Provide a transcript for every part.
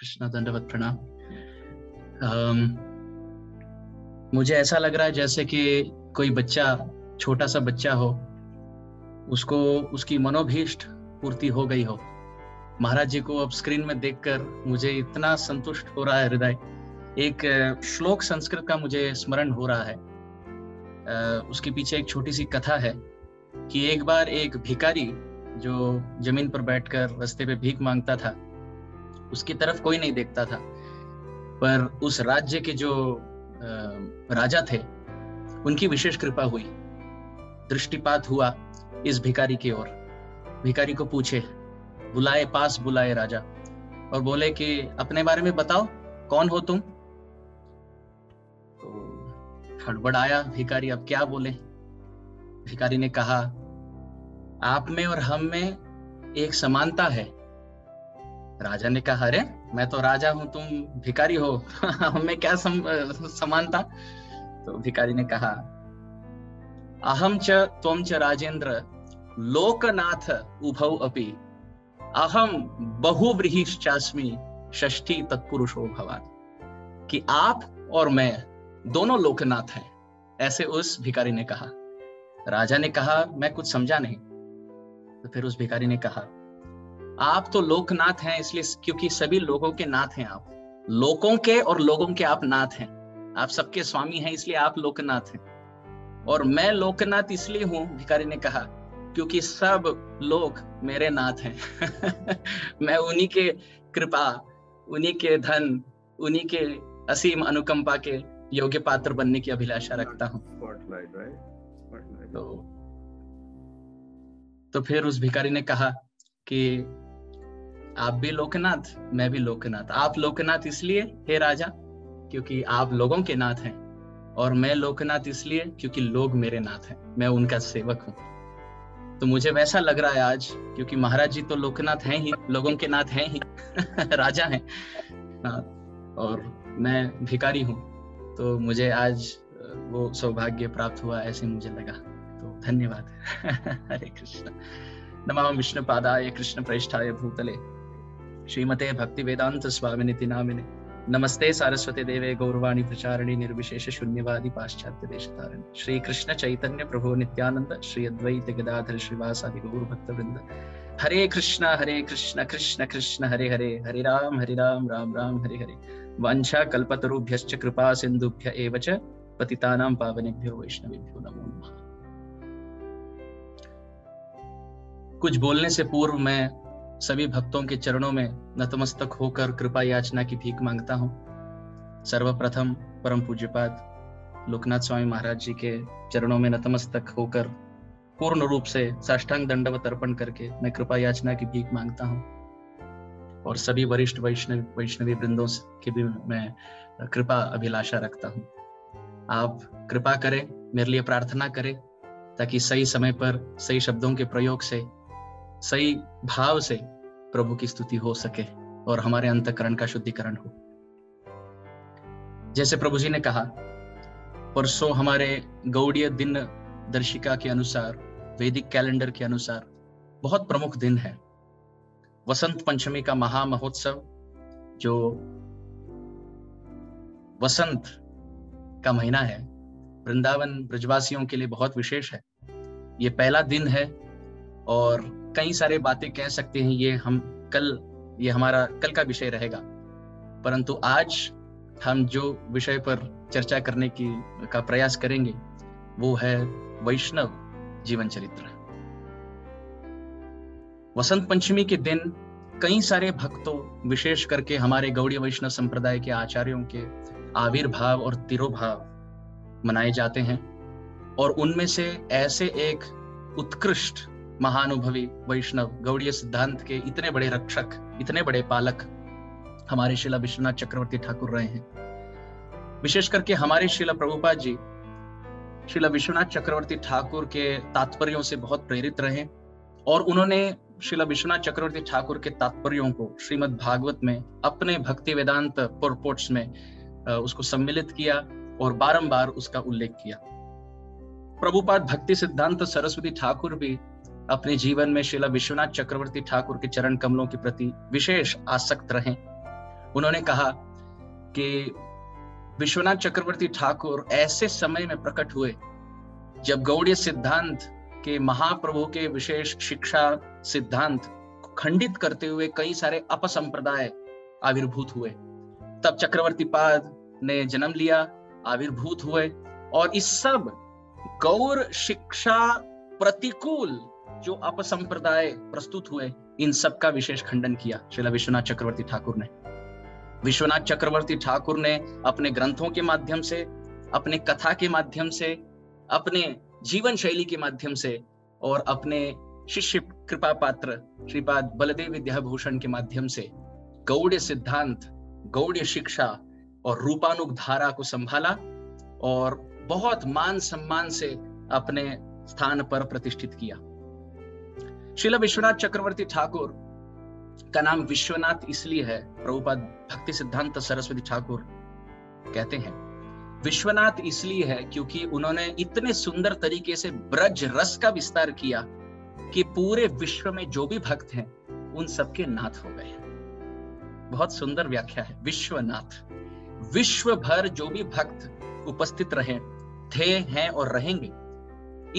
कृष्णा, दंडवत प्रणाम। मुझे ऐसा लग रहा है जैसे कि कोई बच्चा, छोटा सा बच्चा हो, उसको उसकी मनोभीष्ट पूर्ति हो गई हो। महाराज जी को अब स्क्रीन में देखकर मुझे इतना संतुष्ट हो रहा है हृदय। एक श्लोक संस्कृत का मुझे स्मरण हो रहा है। उसके पीछे एक छोटी सी कथा है कि एक बार एक भिखारी जो जमीन पर बैठकर रास्ते पे भीख मांगता था, उसकी तरफ कोई नहीं देखता था, पर उस राज्य के जो राजा थे उनकी विशेष कृपा हुई, दृष्टिपात हुआ इस भिखारी की ओर। भिखारी को पूछे, पास बुलाए राजा और बोले कि अपने बारे में बताओ, कौन हो तुम? तो हड़बड़ाया भिखारी, अब क्या बोले। भिखारी ने कहा, आप में और हम में एक समानता है। राजा ने कहा, अरे मैं तो राजा हूं, तुम भिखारी हो, हमें क्या समानता? तो भिखारी ने कहा, अहम च त्वं च राजेंद्र लोकनाथ उभौ अपि अहम बहुव्रीहिश्चास्मि षष्ठी तत्पुरुषो भवान। कि आप और मैं दोनों लोकनाथ हैं, ऐसे उस भिखारी ने कहा। राजा ने कहा, मैं कुछ समझा नहीं। तो फिर उस भिखारी ने कहा, आप तो लोकनाथ हैं इसलिए क्योंकि सभी लोगों के नाथ हैं आप, लोगों के और लोगों के आप नाथ हैं, आप सबके स्वामी हैं इसलिए आप लोकनाथ हैं। और मैं लोकनाथ इसलिए हूं, भिखारी ने कहा, क्योंकि सब लोग मेरे नाथ हैं। मैं उन्हीं के कृपा, उन्हीं के धन, उन्हीं के असीम अनुकंपा के योग्य पात्र बनने की अभिलाषा रखता हूं। तो फिर उस भिखारी ने कहा कि आप भी लोकनाथ, मैं भी लोकनाथ। आप लोकनाथ इसलिए हे राजा क्योंकि आप लोगों के नाथ हैं, और मैं लोकनाथ इसलिए क्योंकि लोग मेरे नाथ हैं, मैं उनका सेवक हूं। तो मुझे वैसा लग रहा है आज, क्योंकि महाराज जी तो लोकनाथ हैं ही, लोगों के नाथ हैं ही, राजा हैं, और मैं भिखारी हूं। तो मुझे आज वो सौभाग्य प्राप्त हुआ, ऐसे मुझे लगा। तो धन्यवाद। हरे कृष्ण। नमः विष्णुपादाय कृष्ण प्रेष्ठाय भूतले श्रीमते भक्ति वेदांत स्वामिनिति नामिने नमस्ते सारस्वती देवे गौरवाणी प्रचारिणी निर्विशेष शून्यवादी पाश्चात्य देशतारिणी श्री कृष्ण चैतन्य प्रभु नित्यानंद श्री अद्वैत गदाधर श्रीवासादि गौर भक्त वृंद। हरे कृष्ण कृष्ण कृष्ण हरे हरे, हरे राम राम राम हरे हरे। वांछा कल्पतरुभ्यश्च कृपा सिंधुभ्य एव च पतितानां पावनेभ्यो वैष्णवेभ्यो नमो नमः। कुछ बोलने से पूर्व मैं सभी भक्तों के चरणों में नतमस्तक होकर कृपा याचना की भीख मांगता हूं। सर्वप्रथम परम पूज्यपाद लोकनाथ स्वामी महाराज जी के चरणों में नतमस्तक होकर पूर्ण रूप से साष्टांग दंडवत अर्पण करके मैं कृपा याचना की भीख मांगता हूं। और सभी वरिष्ठ वैष्णवी वृंदों की भी मैं कृपा अभिलाषा रखता हूं। आप कृपा करें, मेरे लिए प्रार्थना करें, ताकि सही समय पर सही शब्दों के प्रयोग से, सही भाव से प्रभु की स्तुति हो सके और हमारे अंतःकरण का शुद्धिकरण हो। जैसे प्रभु जी ने कहा, परसों हमारे गौड़ीय दिन दर्शिका के अनुसार, वैदिक कैलेंडर के अनुसार बहुत प्रमुख दिन है। वसंत पंचमी का महामहोत्सव, जो वसंत का महीना है, वृंदावन ब्रजवासियों के लिए बहुत विशेष है। ये पहला दिन है और कई सारे बातें कह सकते हैं, ये हमारा कल का विषय रहेगा। परंतु आज हम जो विषय पर चर्चा करने का प्रयास करेंगे वो है वैष्णव जीवन चरित्र। वसंत पंचमी के दिन कई सारे भक्तों, विशेष करके हमारे गौड़ीय वैष्णव संप्रदाय के आचार्यों के आविर्भाव और तिरोभाव मनाए जाते हैं। और उनमें से ऐसे एक उत्कृष्ट महानुभवी वैष्णव, गौड़ीय सिद्धांत के इतने बड़े रक्षक, इतने बड़े पालक हमारे श्रीला विश्वनाथ चक्रवर्ती ठाकुर रहे हैं। विशेष करके हमारे श्रीला प्रभुपाद जी श्रीला विश्वनाथ चक्रवर्ती ठाकुर के तात्पर्यों से बहुत प्रेरित रहे, और उन्होंने श्रीला विश्वनाथ चक्रवर्ती ठाकुर के तात्पर्यों को श्रीमद् भागवत में अपने भक्ति वेदांत परपोर्ट्स में उसको सम्मिलित किया और बारंबार उसका उल्लेख किया। प्रभुपाद भक्ति सिद्धांत सरस्वती ठाकुर भी अपने जीवन में श्रीला विश्वनाथ चक्रवर्ती ठाकुर के चरण कमलों के प्रति विशेष आसक्त रहे उन्होंने कहा कि विश्वनाथ चक्रवर्ती ठाकुर ऐसे समय में प्रकट हुए जब गौड़ीय सिद्धांत के महाप्रभु के विशेष शिक्षा सिद्धांत को खंडित करते हुए कई सारे अपसंप्रदाय आविर्भूत हुए। तब चक्रवर्ती पाद ने जन्म लिया, आविर्भूत हुए, और इस सब गौर शिक्षा प्रतिकूल जो अपसंप्रदाय प्रस्तुत हुए, इन सब का विशेष खंडन किया श्रील विश्वनाथ चक्रवर्ती ठाकुर ने। विश्वनाथ चक्रवर्ती ठाकुर ने अपने ग्रंथों के माध्यम से, अपने कथा के माध्यम से, अपने जीवन शैली के माध्यम से और अपने शिष्य कृपा पात्र श्रीपाद बलदेव विद्याभूषण के माध्यम से गौड़ीय सिद्धांत, गौड़ीय शिक्षा और रूपानुग धारा को संभाला और बहुत मान सम्मान से अपने स्थान पर प्रतिष्ठित किया। श्रील विश्वनाथ चक्रवर्ती ठाकुर का नाम विश्वनाथ इसलिए है, प्रभुपाद भक्ति सिद्धांत सरस्वती ठाकुर कहते हैं विश्वनाथ इसलिए है क्योंकि उन्होंने इतने सुंदर तरीके से ब्रज रस का विस्तार किया कि पूरे विश्व में जो भी भक्त हैं उन सबके नाथ हो गए। बहुत सुंदर व्याख्या है। विश्वनाथ, विश्व भर जो भी भक्त उपस्थित रहे, थे, हैं और रहेंगे,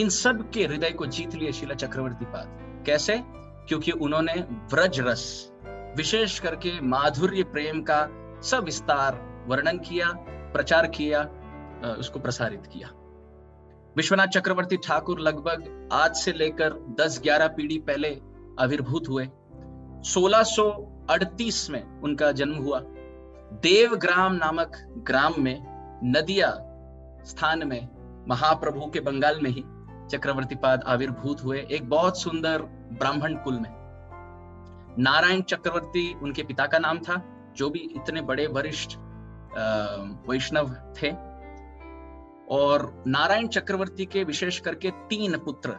इन सब के हृदय को जीत लिए श्रील चक्रवर्ती पाद। कैसे? क्योंकि उन्होंने व्रज रस, विशेष करके माधुर्य प्रेम का सविस्तार वर्णन किया, प्रचार किया, उसको प्रसारित किया। विश्वनाथ चक्रवर्ती ठाकुर लगभग आज से लेकर 10-11 पीढ़ी पहले आविर्भूत हुए। 1638 में उनका जन्म हुआ। देवग्राम नामक ग्राम में, नदिया स्थान में, महाप्रभु के बंगाल में ही चक्रवर्ती पाद आविर्भूत हुए, एक बहुत सुंदर ब्राह्मण कुल में। नारायण चक्रवर्ती उनके पिता का नाम था, जो भी इतने बड़े वरिष्ठ वैष्णव थे। और नारायण चक्रवर्ती के विशेष करके 3 पुत्र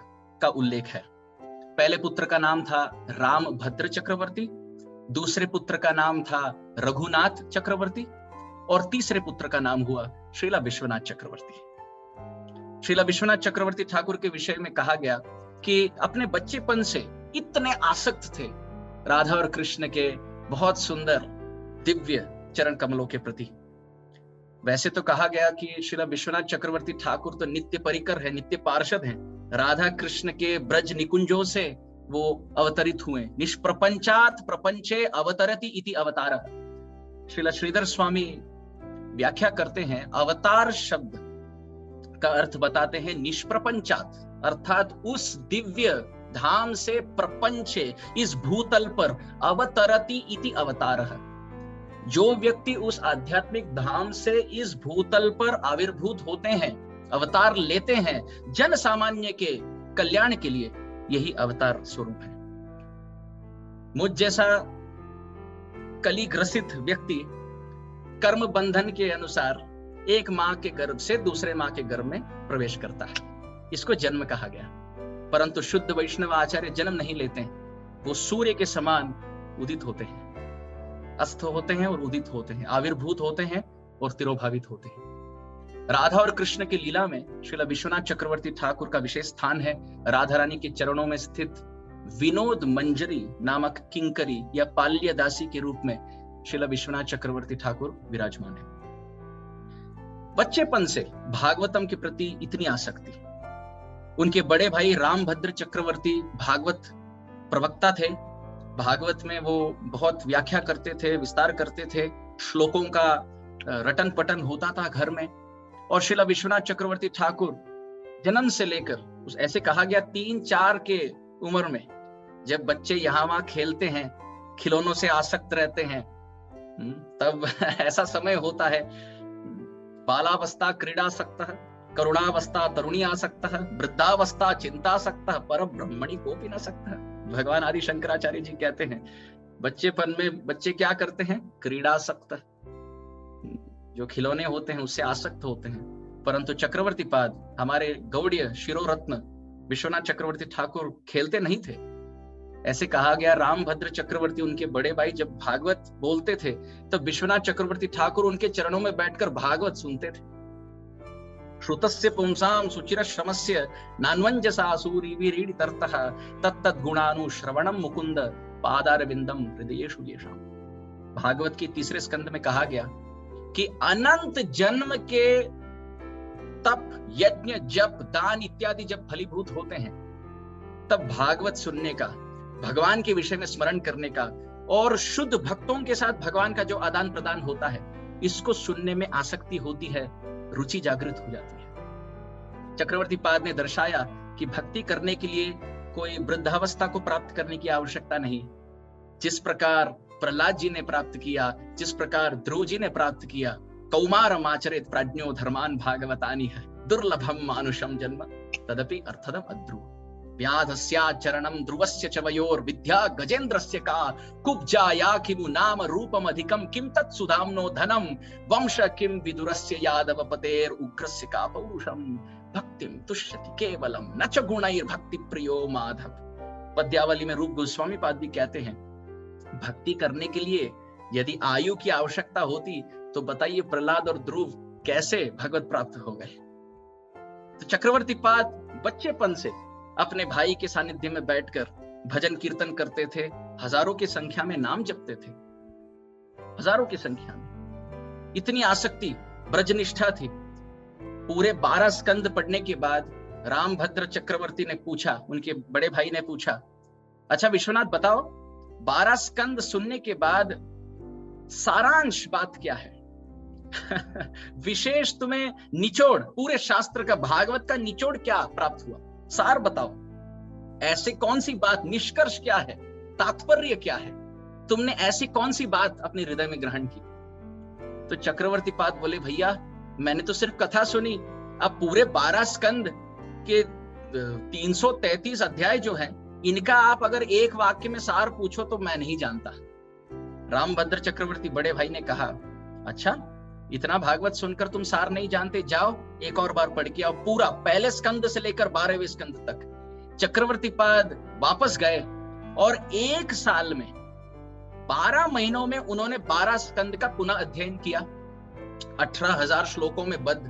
का उल्लेख है। पहले पुत्र का नाम था रामभद्र चक्रवर्ती, दूसरे पुत्र का नाम था रघुनाथ चक्रवर्ती और तीसरे पुत्र का नाम हुआ श्रीला विश्वनाथ चक्रवर्ती। श्रीला विश्वनाथ चक्रवर्ती ठाकुर के विषय में कहा गया कि अपने बच्चेपन से इतने आसक्त थे राधा और कृष्ण के बहुत सुंदर दिव्य चरण कमलों के प्रति। वैसे तो कहा गया कि श्रीला विश्वनाथ चक्रवर्ती ठाकुर तो नित्य परिकर है, नित्य पार्षद हैं। राधा कृष्ण के ब्रज निकुंजों से वो अवतरित हुए। निष्प्रपंचात प्रपंचे अवतरति इति अवतार। श्रीला श्रीधर स्वामी व्याख्या करते हैं, अवतार शब्द का अर्थ बताते हैं निष्प्रपंचात, अर्थात उस दिव्य धाम से प्रपंचे, इस भूतल पर, अवतरति इति अवतारः। जो व्यक्ति उस आध्यात्मिक धाम से इस भूतल पर आविर्भूत होते हैं, अवतार लेते हैं जन सामान्य के कल्याण के लिए, यही अवतार स्वरूप है। मुझ जैसा कलिग्रसित व्यक्ति कर्म बंधन के अनुसार एक माँ के गर्भ से दूसरे माँ के गर्भ में प्रवेश करता है, इसको जन्म कहा गया। परंतु शुद्ध वैष्णव आचार्य जन्म नहीं लेते हैं, वो सूर्य के समान उदित होते हैं, अस्त होते हैं और उदित होते हैं, आविर्भूत होते हैं और तिरोभावित होते हैं। राधा और कृष्ण की लीला में श्रील विश्वनाथ चक्रवर्ती ठाकुर का विशेष स्थान है। राधा रानी के चरणों में स्थित विनोद मंजरी नामक किंकरी या पाल्य दासी के रूप में श्रील विश्वनाथ चक्रवर्ती ठाकुर विराजमान है। बच्चेपन से भागवतम के प्रति इतनी आसक्ति। उनके बड़े भाई रामभद्र चक्रवर्ती भागवत प्रवक्ता थे। भागवत में वो बहुत व्याख्या करते थे, विस्तार करते थे, श्लोकों का रटन पटन होता था घर में। और श्रील विश्वनाथ चक्रवर्ती ठाकुर जन्म से लेकर, ऐसे कहा गया 3-4 के उम्र में, जब बच्चे यहाँ वहां खेलते हैं, खिलौनों से आसक्त रहते हैं, तब ऐसा समय होता है, बालावस्था क्रीडासक्तः, करुणावस्था तरुणी आसक्तः, वृद्धावस्था चिंतासक्तः, पर ब्रह्मणि कोपि न सक्तः। भगवान आदि शंकराचार्य जी कहते हैं बच्चेपन में बच्चे क्या करते हैं? क्रीडासक्त, जो खिलौने होते हैं उससे आसक्त होते हैं। परंतु चक्रवर्ती पाद, हमारे गौड़ीय शिरोरत्न विश्वनाथ चक्रवर्ती ठाकुर खेलते नहीं थे। ऐसे कहा गया रामभद्र चक्रवर्ती, उनके बड़े भाई, जब भागवत बोलते थे तब विश्वनाथ चक्रवर्ती ठाकुर उनके चरणों में बैठकर भागवत सुनते थे। श्रुतस्य पुंसाम सुचिर श्रमस्य नान्वंजसा सूरिवीरीडितर्तः तत्तद्गुणानुश्रवणं मुकुंद पादारविंदम हृदयेषु येषाम्। भागवत के तीसरे स्कंद में कहा गया कि अनंत जन्म के तप, यज्ञ, जप, दान इत्यादि जब फलीभूत होते हैं, तब भागवत सुनने का, भगवान के विषय में स्मरण करने का और शुद्ध भक्तों के साथ भगवान का जो आदान प्रदान होता है, इसको सुनने में आसक्ति होती है, रुचि जागृत हो जाती है। चक्रवर्ती पाद ने दर्शाया कि भक्ति करने के लिए कोई वृद्धावस्था को प्राप्त करने की आवश्यकता नहीं। जिस प्रकार प्रहलाद जी ने प्राप्त किया, जिस प्रकार ध्रुव जी ने प्राप्त किया, कौमारम आचरेत प्राज्ञो धर्मान भागवतानि है दुर्लभम मानुषम जन्म तदपि अर्थदम अध्रुव व्याधस्याचरणम ध्रुवस्य च वयोर विद्या गजेन्द्रस्य का कुब्जाया किमु नाम रूपम अधिकम किम तत्सुधाम्नो धनम वंश किम विदुरस्य यादव पतेर उग्रस्य का पौरुषम भक्तिम तुष्यति केवलम न च गुणैर भक्ति प्रियो माधव। पद्यावली में रूप गोस्वामी पाद भी कहते हैं, भक्ति करने के लिए यदि आयु की आवश्यकता होती तो बताइए प्रहलाद और ध्रुव कैसे भगवत प्राप्त हो गए। तो चक्रवर्ती पाद बच्चेपन से अपने भाई के सानिध्य में बैठकर भजन कीर्तन करते थे, हजारों की संख्या में नाम जपते थे, हजारों की संख्या में। इतनी आसक्ति, ब्रजनिष्ठा थी। पूरे 12 स्कंद पढ़ने के बाद रामभद्र चक्रवर्ती ने पूछा, उनके बड़े भाई ने पूछा, अच्छा विश्वनाथ बताओ, 12 स्कंद सुनने के बाद सारांश बात क्या है? विशेष तुम्हें निचोड़, पूरे शास्त्र का, भागवत का निचोड़ क्या प्राप्त हुआ? सार बताओ, ऐसे कौन सी बात, निष्कर्ष क्या है, तात्पर्य क्या है, तुमने ऐसी कौन सी बात अपने हृदय में ग्रहण की? तो चक्रवर्ती पाद बोले, भैया मैंने तो सिर्फ कथा सुनी, अब पूरे 12 स्कंद के 333 अध्याय जो हैं, इनका आप अगर एक वाक्य में सार पूछो तो मैं नहीं जानता। रामभद्र चक्रवर्ती बड़े भाई ने कहा, अच्छा इतना भागवत सुनकर तुम सार नहीं जानते, जाओ एक और बार पढ़ के आओ पूरा, पहले स्कंद से लेकर 12वें स्कंद तक। चक्रवर्ती पाद वापस गए और 1 साल में 12 महीनों में उन्होंने 12 स्कंद का पुनः अध्ययन किया। 18,000 श्लोकों में बद्ध,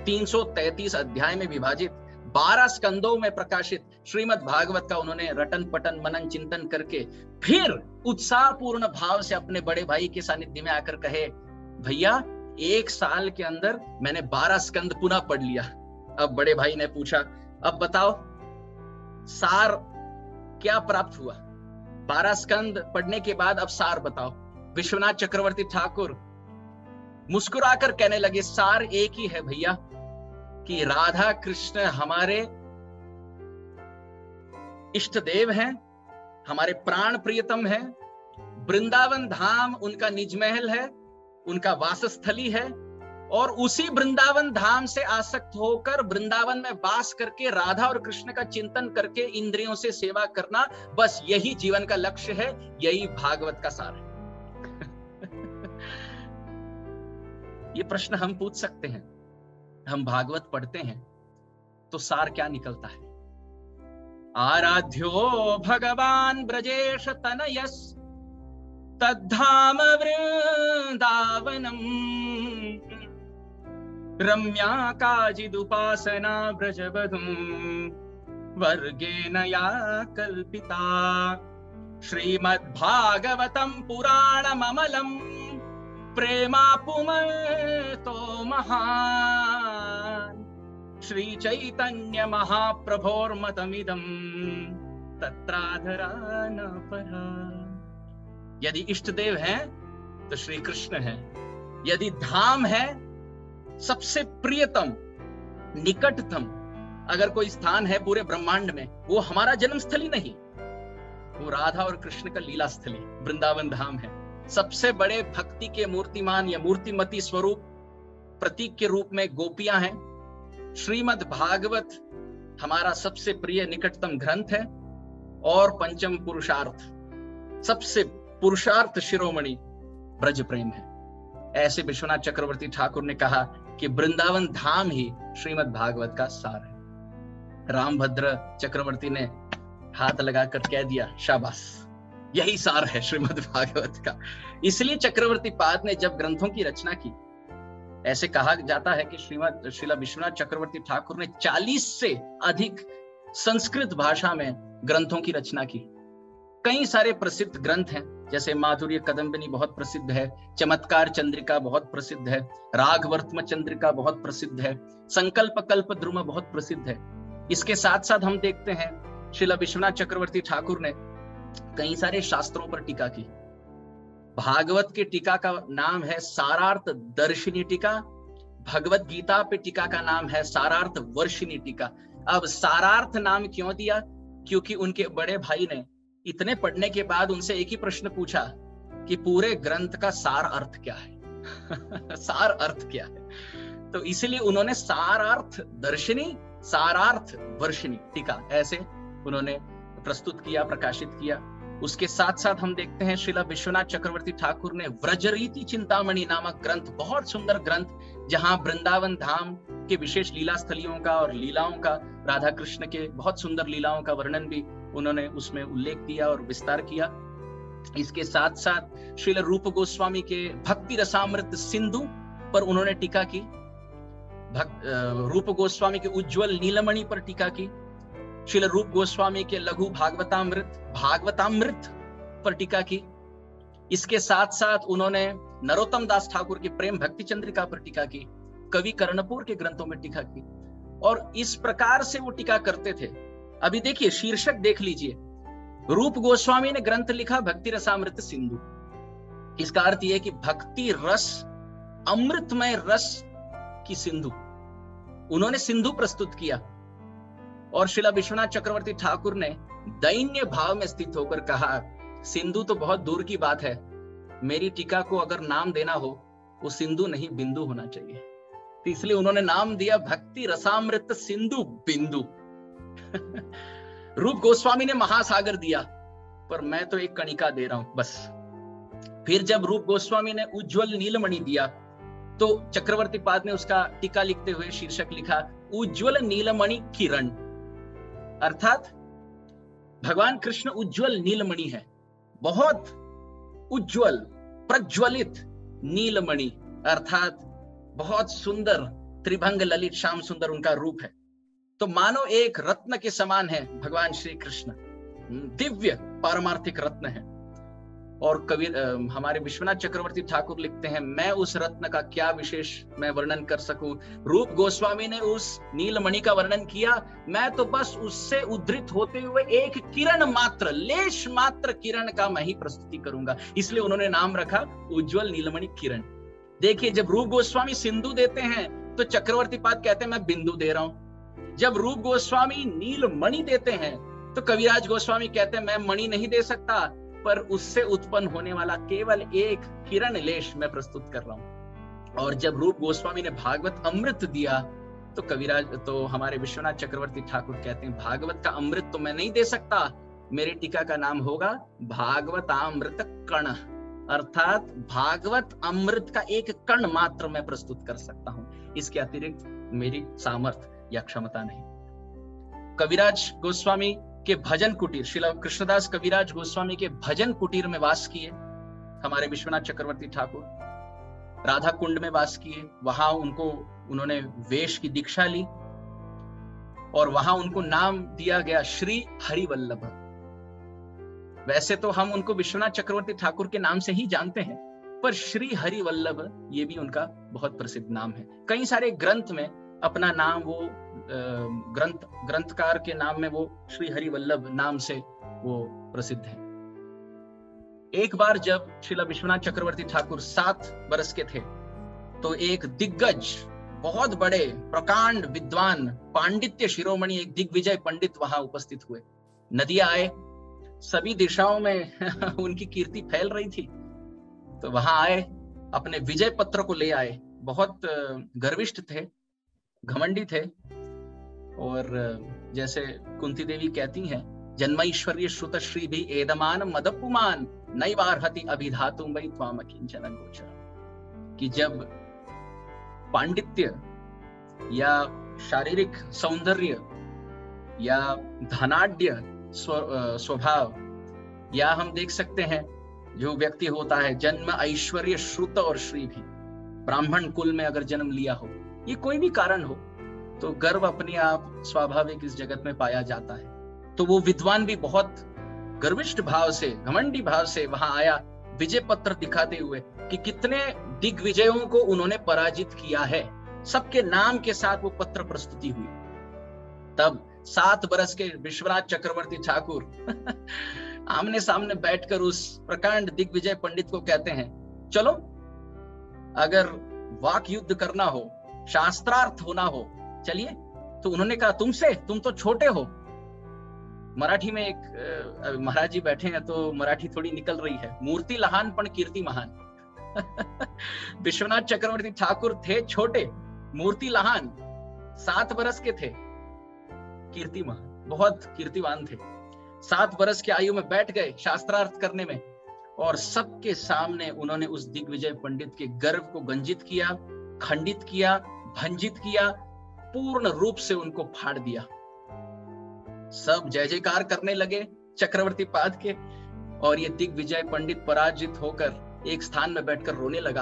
333 अध्याय में विभाजित, 12 स्कंदों में प्रकाशित श्रीमद् भागवत का उन्होंने रटन पटन मनन चिंतन करके फिर उत्साहपूर्ण भाव से अपने बड़े भाई के सानिध्य में आकर कहे, भैया 1 साल के अंदर मैंने 12 स्कंद पुनः पढ़ लिया। अब बड़े भाई ने पूछा, अब बताओ सार क्या प्राप्त हुआ? 12 स्कंद पढ़ने के बाद अब सार बताओ। विश्वनाथ चक्रवर्ती ठाकुर मुस्कुराकर कहने लगे, सार एक ही है भैया, कि राधा कृष्ण हमारे इष्ट देव हैं, हमारे प्राण प्रियतम हैं, वृंदावन धाम उनका निज महल है, उनका वासस्थली है, और उसी वृंदावन धाम से आसक्त होकर वृंदावन में वास करके राधा और कृष्ण का चिंतन करके इंद्रियों से सेवा करना, बस यही जीवन का लक्ष्य है, यही भागवत का सार है। ये प्रश्न हम पूछ सकते हैं, हम भागवत पढ़ते हैं तो सार क्या निकलता है? आराध्यो भगवान ब्रजेश तनयस तद्धाम वृंदावनम रम्या काचिदुपासना ब्रजवधूम वर्गेण या कल्पिता श्रीमद्भागवतम पुराणममलम प्रेमापुमतो महान् श्री चैतन्य महाप्रभोर्मतमिदं तत्राधरा न परा। यदि इष्ट देव हैं तो श्री कृष्ण है, यदि धाम है सबसे प्रियतम निकटतम अगर कोई स्थान है पूरे ब्रह्मांड में, वो हमारा जन्मस्थली नहीं, वो राधा और कृष्ण का लीला स्थली वृंदावन धाम है। सबसे बड़े भक्ति के मूर्तिमान या मूर्तिमती स्वरूप प्रतीक के रूप में गोपियां हैं। श्रीमद् भागवत हमारा सबसे प्रिय निकटतम ग्रंथ है, और पंचम पुरुषार्थ, सबसे पुरुषार्थ शिरोमणि ब्रज प्रेम है। ऐसे विश्वनाथ चक्रवर्ती ठाकुर ने कहा कि वृंदावन धाम ही श्रीमद् भागवत का सार है। रामभद्र चक्रवर्ती ने हाथ लगाकर कह दिया, शाबाश, यही सार है श्रीमद् भागवत का। इसलिए चक्रवर्ती पाद ने जब ग्रंथों की रचना की, ऐसे कहा जाता है कि श्रीला विश्वनाथ चक्रवर्ती ठाकुर ने 40 से अधिक संस्कृत भाषा में ग्रंथों की रचना की। कई सारे प्रसिद्ध ग्रंथ हैं, जैसे माधुर्य कदम्बिनी बहुत प्रसिद्ध है, चमत्कार चंद्रिका बहुत प्रसिद्ध है, रागवर्त्म चंद्रिका बहुत प्रसिद्ध है, संकल्प कल्प द्रुम बहुत प्रसिद्ध है। इसके साथ साथ हम देखते हैं श्रील विश्वनाथ चक्रवर्ती ठाकुर ने कई सारे शास्त्रों पर टीका की। भागवत के टीका का नाम है सारार्थ दर्शिनी टीका, भगवत गीता पे टीका का नाम है सारार्थ वर्षिनी टीका। अब सारार्थ नाम क्यों दिया? क्योंकि उनके बड़े भाई ने इतने पढ़ने के बाद उनसे एक ही प्रश्न पूछा कि पूरे ग्रंथ का सार अर्थ क्या है? सार अर्थ क्या है? तो इसलिए उन्होंने सारार्थ दर्शिनी, सारार्थ वर्षिनी टीका ऐसे उन्होंने प्रस्तुत किया, प्रकाशित किया। उसके साथ साथ हम देखते हैं श्रील विश्वनाथ चक्रवर्ती ठाकुर ने व्रजरीति चिंतामणि नामक ग्रंथ, बहुत सुंदर ग्रंथ, जहां वृंदावन धाम के विशेष लीला स्थलियों का और लीलाओं का, राधा कृष्ण के बहुत सुंदर लीलाओं का वर्णन भी उन्होंने उसमें उल्लेख किया और विस्तार किया। इसके साथ साथ श्रील रूप गोस्वामी के भक्ति रसामृत सिंधु पर उन्होंने टीका की, रूप गोस्वामी के उज्ज्वल नीलमणि पर टीका की, श्रील रूप गोस्वामी के लघु भागवतामृत पर टीका की। इसके साथ साथ उन्होंने नरोत्तम दास ठाकुर की प्रेम भक्ति चंद्रिका पर टीका की, कवि कर्णपुर के ग्रंथों में टीका की, और इस प्रकार से वो टीका करते थे। अभी देखिए शीर्षक देख लीजिए, रूप गोस्वामी ने ग्रंथ लिखा भक्ति रसामृत सिंधु। इसका अर्थ यह कि भक्ति रस, अमृतमय रस की सिंधु उन्होंने सिंधु प्रस्तुत किया। और श्रील विश्वनाथ चक्रवर्ती ठाकुर ने दैन्य भाव में स्थित होकर कहा, सिंधु तो बहुत दूर की बात है, मेरी टीका को अगर नाम देना हो वो सिंधु नहीं बिंदु होना चाहिए। तो इसलिए उन्होंने नाम दिया भक्ति रसामृत सिंधु बिंदु। रूप गोस्वामी ने महासागर दिया, पर मैं तो एक कणिका दे रहा हूं बस। फिर जब रूप गोस्वामी ने उज्ज्वल नीलमणि दिया, तो चक्रवर्ती पाद ने उसका टीका लिखते हुए शीर्षक लिखा उज्ज्वल नीलमणि किरण, अर्थात भगवान कृष्ण उज्ज्वल नीलमणि है, बहुत उज्ज्वल प्रज्वलित नीलमणि, अर्थात बहुत सुंदर त्रिभंग ललित श्याम सुंदर उनका रूप है। तो मानो एक रत्न के समान है भगवान श्री कृष्ण, दिव्य पारमार्थिक रत्न है। और कवि हमारे विश्वनाथ चक्रवर्ती ठाकुर लिखते हैं, मैं उस रत्न का क्या विशेष मैं वर्णन कर सकूं। रूप गोस्वामी ने उस नीलमणि का वर्णन किया, मैं तो बस उससे उद्धृत होते हुए एक किरण मात्र, लेश मात्र किरण का मैं ही प्रस्तुति करूंगा। इसलिए उन्होंने नाम रखा उज्ज्वल नीलमणि किरण। देखिए, जब रूप गोस्वामी सिंधु देते हैं तो चक्रवर्ती पाद कहते हैं मैं बिंदु दे रहा हूं। जब रूप गोस्वामी नीलमणि देते हैं तो कविराज गोस्वामी कहते हैं मैं मणि नहीं दे सकता, पर उससे उत्पन्न होने वाला केवल एक किरण लेश मैं प्रस्तुत कर रहा हूं। और जब रूप गोस्वामी ने भागवत अमृत दिया तो हमारे विश्वनाथ चक्रवर्ती ठाकुर कहते हैं भागवत का अमृत तो मैं नहीं दे सकता, मेरी टीका का नाम होगा भागवतामृत कण, अर्थात भागवत अमृत का एक कण मात्र मैं प्रस्तुत कर सकता हूं, इसके अतिरिक्त मेरी सामर्थ्य या क्षमता नहीं। कविराज गोस्वामी के भजन कुटीर, श्रील कृष्णदास कविराज गोस्वामी के भजन कुटीर में वास किए हमारे विश्वनाथ चक्रवर्ती ठाकुर, राधा कुंड में वास किए। वहां उन्होंने वेश की दीक्षा ली और वहां उनको नाम दिया गया श्री हरिवल्लभ। वैसे तो हम उनको विश्वनाथ चक्रवर्ती ठाकुर के नाम से ही जानते हैं, पर श्री हरिवल्लभ ये भी उनका बहुत प्रसिद्ध नाम है। कई सारे ग्रंथ में अपना नाम वो ग्रंथकार के नाम में वो श्री हरिवल्लभ नाम से वो प्रसिद्ध है। एक बार जब श्रील विश्वनाथ चक्रवर्ती ठाकुर 7 वर्ष के थे तो एक दिग्गज, बहुत बड़े प्रकांड विद्वान, पांडित्य शिरोमणि, एक दिग्विजय पंडित वहां उपस्थित हुए। नदियां आए, सभी दिशाओं में उनकी कीर्ति फैल रही थी, तो वहां आए, अपने विजय पत्र को ले आए। बहुत गर्विष्ठ थे, घमंडी थे, और जैसे कुंती देवी कहती हैं, जन्मैश्वर्य श्रुत श्री भी एदमान मदपुमान नैवार्हति अभिधातुम वै त्वाम किंचन गोचर, कि जब पांडित्य या शारीरिक सौंदर्य या धनाढ्य स्वभाव, या हम देख सकते हैं जो व्यक्ति होता है जन्म ऐश्वर्य श्रुत और श्री भी, ब्राह्मण कुल में अगर जन्म लिया हो, ये कोई भी कारण हो, तो गर्व अपने आप स्वाभाविक इस जगत में पाया जाता है। तो वो विद्वान भी बहुत गर्विष्ठ भाव से, घमंडी भाव से वहां आया, विजय पत्र दिखाते हुए कि कितने दिग्विजयों को उन्होंने पराजित किया है। सबके नाम के साथ वो पत्र प्रस्तुति हुई। तब 7 बरस के विश्वनाथ चक्रवर्ती ठाकुर आमने सामने बैठकर उस प्रकांड दिग्विजय पंडित को कहते हैं, चलो अगर वाक युद्ध करना हो, शास्त्रार्थ होना हो, चलिए। तो उन्होंने कहा, तुमसे, तुम तो छोटे हो। मराठी में एक महाराज जी बैठे हैं तो मराठी थोड़ी निकल रही है, मूर्ति लहान पण कीर्ति महान। विश्वनाथ चक्रवर्ती ठाकुर थे छोटे, मूर्ति लहान, 7 बरस के थे, कीर्ति महान, बहुत कीर्तिवान थे। 7 बरस की आयु में बैठ गए शास्त्रार्थ करने में, और सबके सामने उन्होंने उस दिग्विजय पंडित के गर्व को गंजित किया, खंडित किया, भंजित किया, पूर्ण रूप से उनको फाड़ दिया। सब जय जयकार करने लगे चक्रवर्ती पाद के, और ये दिग्विजय पंडित पराजित होकर एक स्थान में बैठकर रोने लगा।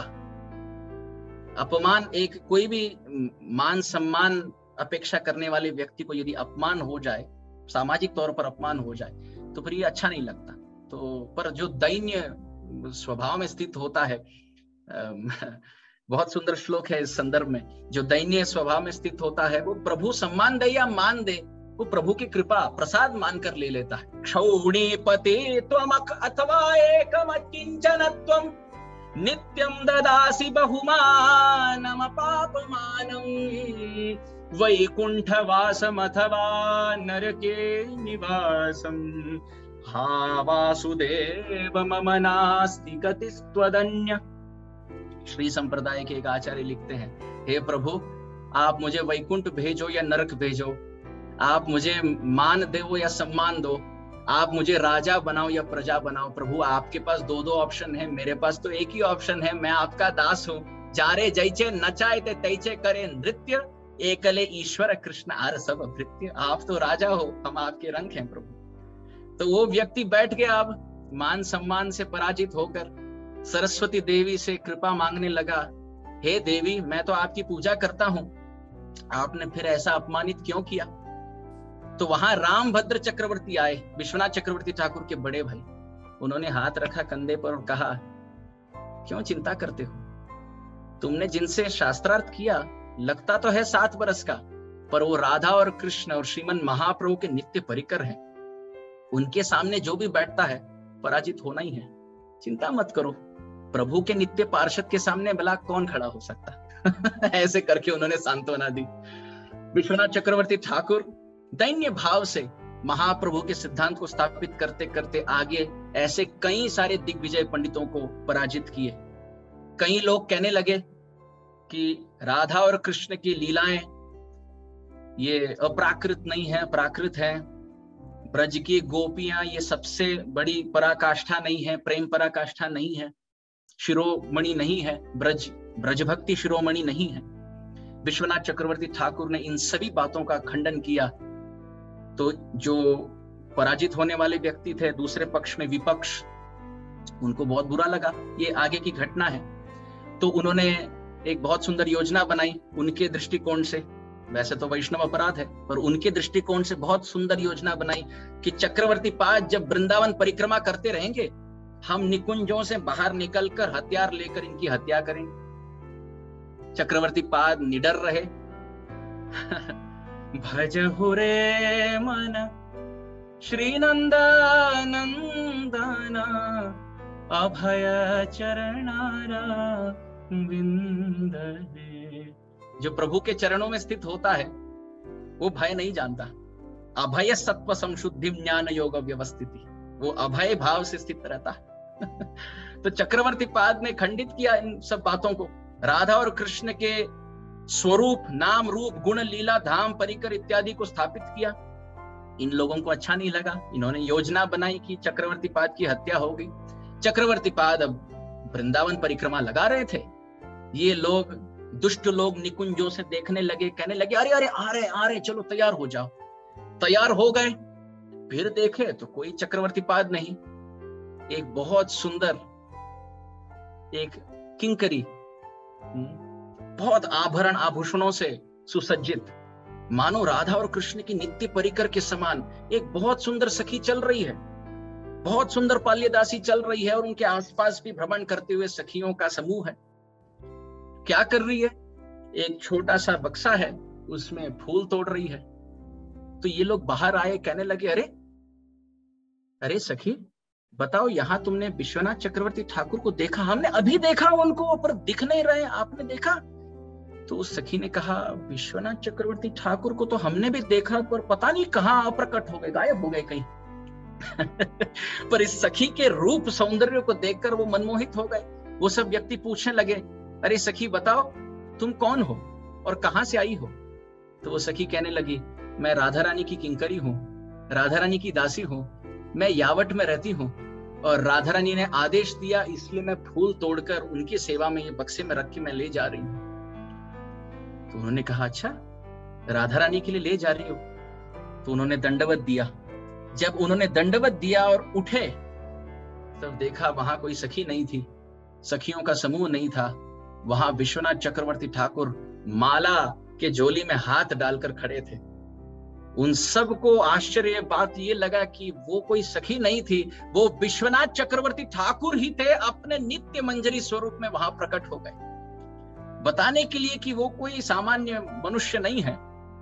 अपमान, एक कोई भी मान सम्मान अपेक्षा करने वाले व्यक्ति को यदि अपमान हो जाए, सामाजिक तौर पर अपमान हो जाए, तो फिर ये अच्छा नहीं लगता। तो पर जो दैन्य स्वभाव में स्थित होता है, बहुत सुंदर श्लोक है इस संदर्भ में, जो दैन्य स्वभाव में स्थित होता है वो प्रभु सम्मान दे या मान दे, वो प्रभु की कृपा प्रसाद मानकर ले लेता है। क्षौणीपते त्वमक अथवा एकम किंचनत्वम नित्यम ददासि बहुमानम पापमानम वैकुंठवासम अथवा नरके निवासम हा वासुदेव मम नास्ति गतिस्त्वदन्य। श्री संप्रदाय के एक आचार्य लिखते हैं, हे प्रभु, आप मुझे वैकुंठ भेजो या नरक भेजो, आप मुझे मान दो या सम्मान दो, आप मुझे राजा बनाओ या प्रजा बनाओ, प्रभु आपके पास 2 ऑप्शन है, मेरे पास तो एक ही ऑप्शन है, मैं आपका दास हूँ। जारे जैचे नचाए तैचे करे नृत्य, एकले ईश्वर कृष्ण आर सब भृत्य। आप तो राजा हो, हम आपके रंग हैं प्रभु। तो वो व्यक्ति बैठ गया, अब मान सम्मान से पराजित होकर सरस्वती देवी से कृपा मांगने लगा, हे देवी, मैं तो आपकी पूजा करता हूं, आपने फिर ऐसा अपमानित क्यों किया? तो वहां रामभद्र चक्रवर्ती आए, विश्वनाथ चक्रवर्ती ठाकुर के बड़े भाई। उन्होंने हाथ रखा कंधे पर और कहा, क्यों चिंता करते हो? तुमने जिनसे शास्त्रार्थ किया, लगता तो है 7 बरस का, पर वो राधा और कृष्ण और श्रीमन महाप्रभु के नित्य परिकर हैं। उनके सामने जो भी बैठता है पराजित होना ही है, चिंता मत करो। प्रभु के नित्य पार्षद के सामने भला कौन खड़ा हो सकता? ऐसे करके उन्होंने सांत्वना दी। विश्वनाथ चक्रवर्ती ठाकुर दैन्य भाव से महाप्रभु के सिद्धांत को स्थापित करते करते आगे ऐसे कई सारे दिग्विजय पंडितों को पराजित किए। कई लोग कहने लगे कि राधा और कृष्ण की लीलाएं ये अप्राकृत नहीं है, प्राकृत है। ब्रज की गोपियां ये सबसे बड़ी पराकाष्ठा नहीं है, प्रेम पराकाष्ठा नहीं है, शिरोमणि नहीं है, ब्रज भक्ति शिरोमणि नहीं है। विश्वनाथ चक्रवर्ती ठाकुर ने इन सभी बातों का खंडन किया। तो जो पराजित होने वाले व्यक्ति थे, दूसरे पक्ष में विपक्ष, उनको बहुत बुरा लगा। ये आगे की घटना है। तो उन्होंने एक बहुत सुंदर योजना बनाई उनके दृष्टिकोण से। वैसे तो वैष्णव अपराध है, पर उनके दृष्टिकोण से बहुत सुंदर योजना बनाई कि चक्रवर्ती पाद जब वृंदावन परिक्रमा करते रहेंगे, हम निकुंजों से बाहर निकलकर हथियार लेकर इनकी हत्या करेंगे। चक्रवर्ती पाद निडर रहे। भजहु रे मन श्री नंदनंदना अभय चरणारा विंद। जो प्रभु के चरणों में स्थित होता है वो भय नहीं जानता। अभय सत्व संशुद्धि ज्ञान योग व्यवस्थिति, वो अभय भाव से स्थित रहता है। तो चक्रवर्ती पाद ने खंडित किया इन सब बातों को। राधा और कृष्ण के स्वरूप, नाम, रूप, गुण, लीला, धाम, परिकर इत्यादि को स्थापित किया। इन लोगों को अच्छा नहीं लगा। इन्होंने योजना बनाई कि चक्रवर्ती पाद की हत्या हो गई। चक्रवर्ती पाद अब वृंदावन परिक्रमा लगा रहे थे। ये लोग, दुष्ट लोग निकुंजों से देखने लगे, कहने लगे, अरे अरे आ रहे, चलो तैयार हो जाओ। तैयार हो गए, फिर देखे तो कोई चक्रवर्ती पाद नहीं। एक बहुत सुंदर एक किंकरी, बहुत आभरण आभूषणों से सुसज्जित, मानो राधा और कृष्ण की नित्य परिकर के समान एक बहुत सुंदर सखी चल रही है। बहुत सुंदर पाल्यदासी चल रही है और उनके आसपास भी भ्रमण करते हुए सखियों का समूह है। क्या कर रही है? एक छोटा सा बक्सा है, उसमें फूल तोड़ रही है। तो ये लोग बाहर आए, कहने लगे, अरे अरे सखी, बताओ, यहाँ तुमने विश्वनाथ चक्रवर्ती ठाकुर को देखा? हमने अभी देखा उनको, पर दिख नहीं रहे, आपने देखा? तो उस सखी ने कहा, विश्वनाथ चक्रवर्ती ठाकुर को तो हमने भी देखा, पर पता नहीं कहाँ अप्रकट हो गए, गायब हो गए कहीं। पर इस सखी के रूप सौंदर्य को देखकर वो मनमोहित हो गए। वो सब व्यक्ति पूछने लगे, अरे सखी बताओ, तुम कौन हो और कहां से आई हो? तो वो सखी कहने लगी, मैं राधा रानी की किंकरी हूँ, राधा रानी की दासी हूँ, मैं यावट में रहती हूँ और राधा रानी ने आदेश दिया, इसलिए मैं फूल तोड़कर उनकी सेवा में ये बक्से में रख के मैं ले जा रही हूँ। तो उन्होंने कहा, अच्छा, राधा रानी के लिए ले जा रही हो? तो उन्होंने दंडवत दिया। जब उन्होंने दंडवत दिया और उठे, तब देखा वहां कोई सखी नहीं थी, सखियों का समूह नहीं था। वहां विश्वनाथ चक्रवर्ती ठाकुर माला के झोली में हाथ डालकर खड़े थे। उन सबको आश्चर्य बात ये लगा कि वो कोई सखी नहीं थी, वो विश्वनाथ चक्रवर्ती ठाकुर ही थे, अपने नित्य मंजरी स्वरूप में वहां प्रकट हो गए, बताने के लिए कि वो कोई सामान्य मनुष्य नहीं है,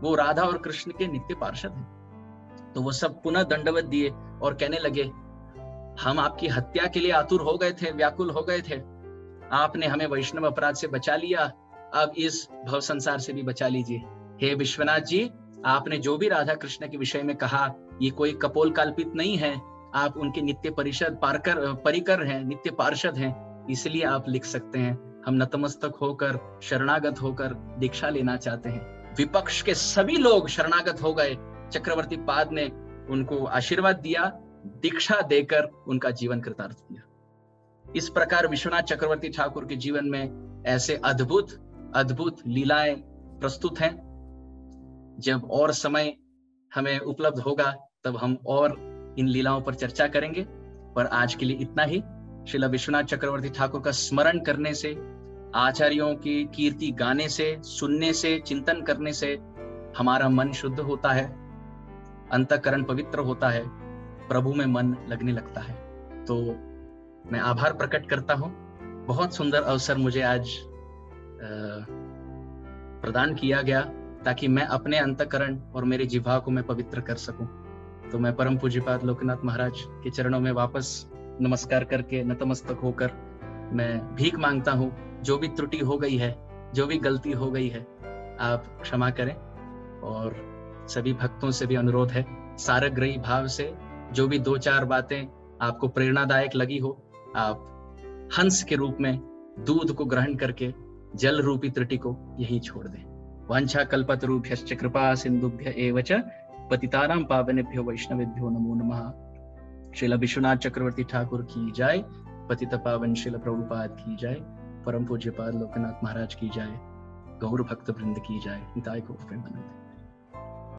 वो राधा और कृष्ण के नित्य पार्षद हैं। तो वो सब पुनः दंडवत दिए और कहने लगे, हम आपकी हत्या के लिए आतुर हो गए थे, व्याकुल हो गए थे, आपने हमें वैष्णव अपराध से बचा लिया, अब इस भव संसार से भी बचा लीजिए। हे विश्वनाथ जी, आपने जो भी राधा कृष्ण के विषय में कहा, ये कोई कपोल कल्पित नहीं है, आप उनके नित्य परिकर हैं, नित्य पार्षद हैं, इसलिए आप लिख सकते हैं, हम नतमस्तक होकर, शरणागत होकर दीक्षा लेना चाहते हैं। विपक्ष के सभी लोग शरणागत हो गए। चक्रवर्ती पाद ने उनको आशीर्वाद दिया, दीक्षा देकर उनका जीवन कृतार्थ किया। इस प्रकार विश्वनाथ चक्रवर्ती ठाकुर के जीवन में ऐसे अद्भुत अद्भुत लीलाएं प्रस्तुत हैं। जब और समय हमें उपलब्ध होगा तब हम और इन लीलाओं पर चर्चा करेंगे, पर आज के लिए इतना ही। श्रील विश्वनाथ चक्रवर्ती ठाकुर का स्मरण करने से, आचार्यों की कीर्ति गाने से, सुनने से, चिंतन करने से हमारा मन शुद्ध होता है, अंतःकरण पवित्र होता है, प्रभु में मन लगने लगता है। तो मैं आभार प्रकट करता हूं, बहुत सुंदर अवसर मुझे आज प्रदान किया गया ताकि मैं अपने अंतःकरण और मेरे जिह्वा को मैं पवित्र कर सकूं। तो मैं परम पूज्यपाद लोकनाथ महाराज के चरणों में वापस नमस्कार करके, नतमस्तक होकर मैं भीख मांगता हूं। जो भी त्रुटि हो गई है, जो भी गलती हो गई है, आप क्षमा करें। और सभी भक्तों से भी अनुरोध है, सारग्रही भाव से जो भी दो चार बातें आपको प्रेरणादायक लगी हो, आप हंस के रूप में दूध को ग्रहण करके जल रूपी त्रुटि को यहीं छोड़ दें। वांछा कल्पतरुभ्यश्च कृपा सिंधुभ्य एव च पतितानां पावनेभ्यो वैष्णवेभ्यो नमो नमः। श्रील विश्वनाथ चक्रवर्ती ठाकुर की जय, पतित पावन श्रील प्रभुपाद की जय, परम पूज्यपाद लोकनाथ महाराज की जय, गौर भक्त वृंद की जय। हिताय गौर प्रेमानंद।